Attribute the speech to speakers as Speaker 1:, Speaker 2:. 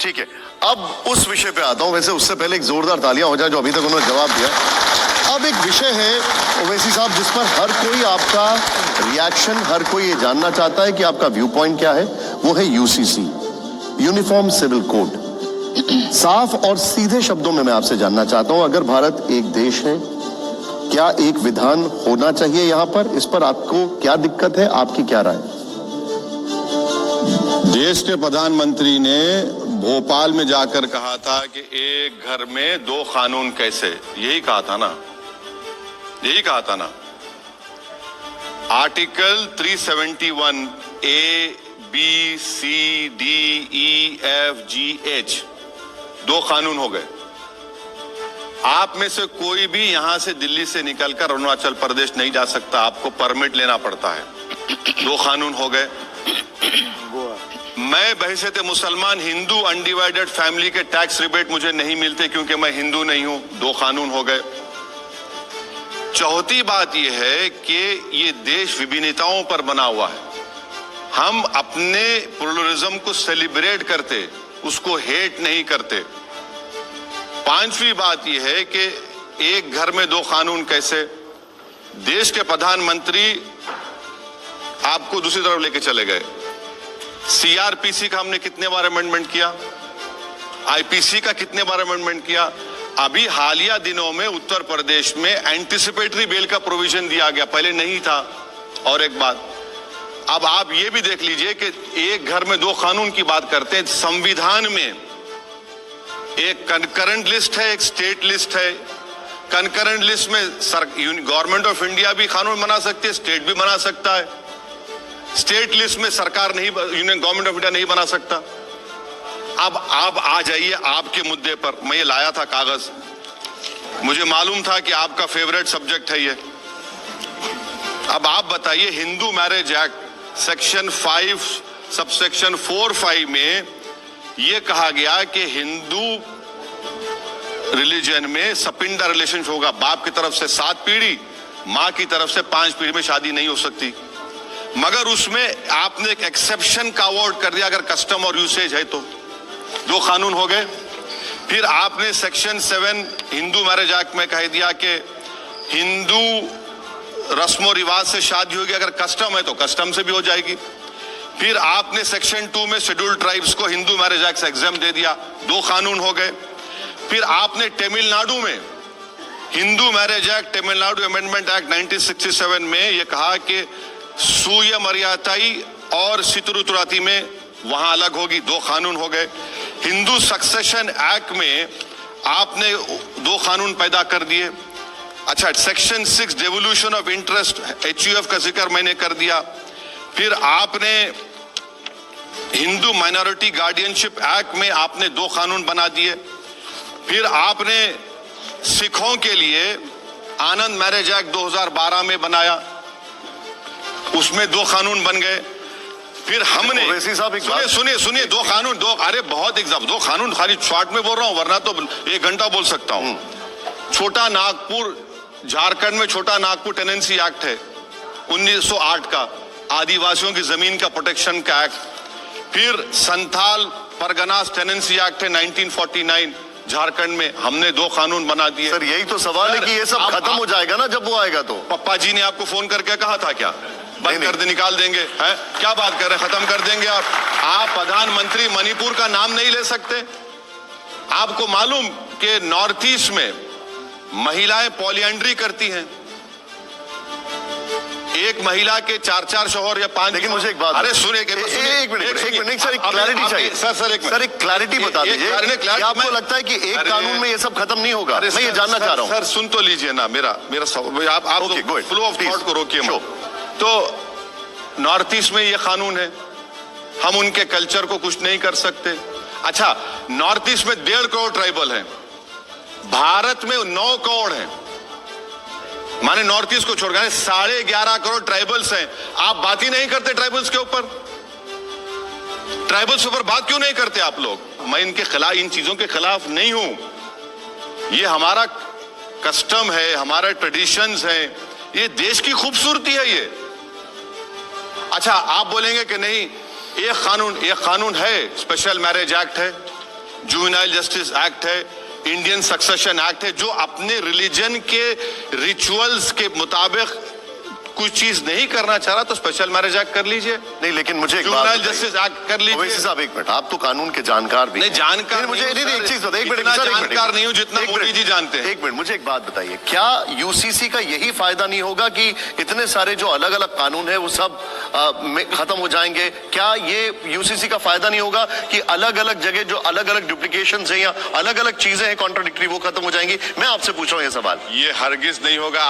Speaker 1: ठीक है, अब उस विषय पे आता हूं। वैसे उससे पहले एक जोरदार तालियां हो जाए जो अभी तक उन्होंने जवाब दिया। अब एक विषय है ओवैसी साहब जिस पर हर कोई आपका रिएक्शन, हर कोई ये जानना चाहता है कि आपका व्यू पॉइंट क्या है। वो है यूसीसी, यूनिफॉर्म सिविल कोड। साफ और सीधे शब्दों में मैं आपसे जानना चाहता हूं, अगर भारत एक देश है, क्या एक विधान होना चाहिए यहां पर? इस पर आपको क्या दिक्कत है, आपकी क्या राय?
Speaker 2: देश के प्रधानमंत्री ने भोपाल में जाकर कहा था कि एक घर में दो कानून कैसे, यही कहा था ना, यही कहा था ना। Article 371 A B C D E F G H, दो कानून हो गए। आप में से कोई भी यहां से दिल्ली से निकलकर अरुणाचल प्रदेश नहीं जा सकता, आपको परमिट लेना पड़ता है। दो कानून हो गए। मैं बहैसियत मुसलमान हिंदू अनडिवाइडेड फैमिली के टैक्स रिबेट मुझे नहीं मिलते क्योंकि मैं हिंदू नहीं हूं, दो कानून हो गए। चौथी बात यह है कि ये देश विभिन्नताओं पर बना हुआ है। हम अपने प्लुरलिज्म को सेलिब्रेट करते, उसको हेट नहीं करते। पांचवी बात यह है कि एक घर में दो कानून कैसे। देश के प्रधानमंत्री आपको दूसरी तरफ लेके चले गए। सीआरपीसी का हमने कितने बार अमेंडमेंट किया, आईपीसी का कितने बार अमेंडमेंट किया। अभी हालिया दिनों में उत्तर प्रदेश में एंटिसिपेटरी बेल का प्रोविजन दिया गया, पहले नहीं था। और एक बात, अब आप ये भी देख लीजिए कि एक घर में दो कानून की बात करते हैं। संविधान में एक कंकरेंट लिस्ट है, एक स्टेट लिस्ट है। कंकरेंट लिस्ट में गवर्नमेंट ऑफ इंडिया भी कानून बना सकती है, स्टेट भी बना सकता है। स्टेट लिस्ट में सरकार नहीं, यूनियन गवर्नमेंट ऑफ इंडिया नहीं बना सकता। अब आप आ जाइए आपके मुद्दे पर। मैं ये लाया था कागज, मुझे मालूम था कि आपका फेवरेट सब्जेक्ट है ये। अब आप बताइए, Hindu marriage act section 5 subsection 4(5) में यह कहा गया कि हिंदू रिलीजन में सपिंडा रिलेशनशिप होगा। बाप की तरफ से 7 पीढ़ी, मां की तरफ से 5 पीढ़ी में शादी नहीं हो सकती। मगर उसमें आपने एक एक्सेप्शन का अवॉर्ड कर दिया, अगर कस्टम और यूसेज है तो। दो कानून हो गए। फिर आपने सेक्शन 7 हिंदू मैरिज एक्ट में कह दिया कि हिंदू रस्मो रिवाज से शादी होगी, अगर कस्टम है तो कस्टम से भी हो जाएगी। फिर आपने सेक्शन 2 में शेड्यूल्ड ट्राइब्स को हिंदू मैरिज एक्ट से एग्जाम दे दिया, दो कानून हो गए। फिर आपने तमिलनाडु में Hindu marriage act, Tamil Nadu amendment act 1967 में यह कहा कि सूय मर्यादाई और सितरुतुराती में वहां अलग होगी, दो कानून हो गए। हिंदू सक्सेशन एक्ट में आपने दो कानून पैदा कर दिए। अच्छा, section 6 devolution of interest HUF का जिक्र मैंने कर दिया। फिर आपने हिंदू माइनॉरिटी गार्डियनशिप एक्ट में आपने दो कानून बना दिए। फिर आपने सिखों के लिए आनंद मैरिज एक्ट 2012 में बनाया, उसमें दो कानून बन गए। फिर हमने सुनिए दो कानून, अरे बहुत एग्जाम, दो कानून खाली शॉर्ट में बोल रहा हूं, वरना तो 1 घंटा बोल सकता हूं। छोटा नागपुर, झारखंड में छोटा नागपुर टेनेंसी एक्ट है 1908 का, आदिवासियों की जमीन का प्रोटेक्शन का एक्ट। फिर संथाल परगनास टेनेंसी एक्ट है 1949 झारखंड में, हमने दो कानून बना दिए।
Speaker 1: सर यही तो सवाल है कि ये सब खत्म हो जाएगा ना जब वो आएगा तो।
Speaker 2: पप्पा जी ने आपको फोन करके कहा था क्या बंद कर दे, निकाल देंगे? है क्या बात कर रहे हैं, खत्म कर देंगे आप प्रधानमंत्री मणिपुर का नाम नहीं ले सकते? आपको मालूम कि नॉर्थ ईस्ट में महिलाएं पॉलीएंड्री करती हैं, एक महिला के 4 शौहर या 5।
Speaker 1: लेकिन मुझे एक बात,
Speaker 2: अरे सुनिए,
Speaker 1: एक मिनट सर, एक क्लैरिटी चाहिए। सर एक क्लैरिटी बता दीजिए, आपको लगता है कि एक कानून में ये सब खत्म नहीं होगा? मैं ये जानना चाह रहा हूँ।
Speaker 2: सर सुन तो लीजिए ना मेरा आप फ्लो ऑफ थॉट को रोकिए। तो नॉर्थ ईस्ट में ये कानून है, हम उनके कल्चर को कुछ नहीं कर सकते। अच्छा, नॉर्थ ईस्ट में 1.5 करोड़ ट्राइबल हैं, भारत में 9 करोड़ हैं, माने नॉर्थ ईस्ट को छोड़कर 11.5 करोड़ ट्राइबल्स हैं। आप बात ही नहीं करते ट्राइबल्स के ऊपर, ट्राइबल्स के ऊपर बात क्यों नहीं करते आप लोग? मैं इनके खिलाफ, इन चीजों के खिलाफ नहीं हूं। ये हमारा कस्टम है, हमारा ट्रेडिशंस है, ये देश की खूबसूरती है ये। अच्छा, आप बोलेंगे कि नहीं, एक कानून है, स्पेशल मैरिज एक्ट है, जुवेनाइल जस्टिस एक्ट है, इंडियन सक्सेशन एक्ट है, जो अपने रिलीजन के रिचुअल्स के मुताबिक कुछ चीज नहीं करना चाह रहा तो स्पेशल मैरिज एक्ट कर लीजिए,
Speaker 1: नहीं लेकिन मुझे एक बात
Speaker 2: जुवेनाइल
Speaker 1: बताइए।
Speaker 2: जस्टिस एक्ट कर
Speaker 1: ओवैसी
Speaker 2: लीजिए।
Speaker 1: साहब एक मिनट, आप तो कानून के जानकार भी
Speaker 2: नहीं,
Speaker 1: हैं।
Speaker 2: जानकार
Speaker 1: मुझे
Speaker 2: नहीं हूं,
Speaker 1: नहीं,
Speaker 2: सर।
Speaker 1: एक चीज बताइए, एक मिनट,
Speaker 2: इतना
Speaker 1: सर, एक मिनट,
Speaker 2: जानकार नहीं हूं जितना
Speaker 1: एक
Speaker 2: मोदी
Speaker 1: मिनट,
Speaker 2: जी जानते हैं।
Speaker 1: एक मिनट, मुझे एक बात बताइए, क्या यूसीसी का यही फायदा नहीं होगा कि इतने सारे जो अलग अलग कानून है वो सब में खत्म हो जाएंगे? क्या ये यूसीसी का फायदा नहीं होगा कि अलग अलग जगह जो अलग अलग डुप्लीकेशन है या अलग अलग चीजें हैं कॉन्ट्राडिक्टरी, वो खत्म हो जाएंगी? मैं आपसे पूछ रहा हूँ ये सवाल।
Speaker 2: ये हरगिज नहीं होगा।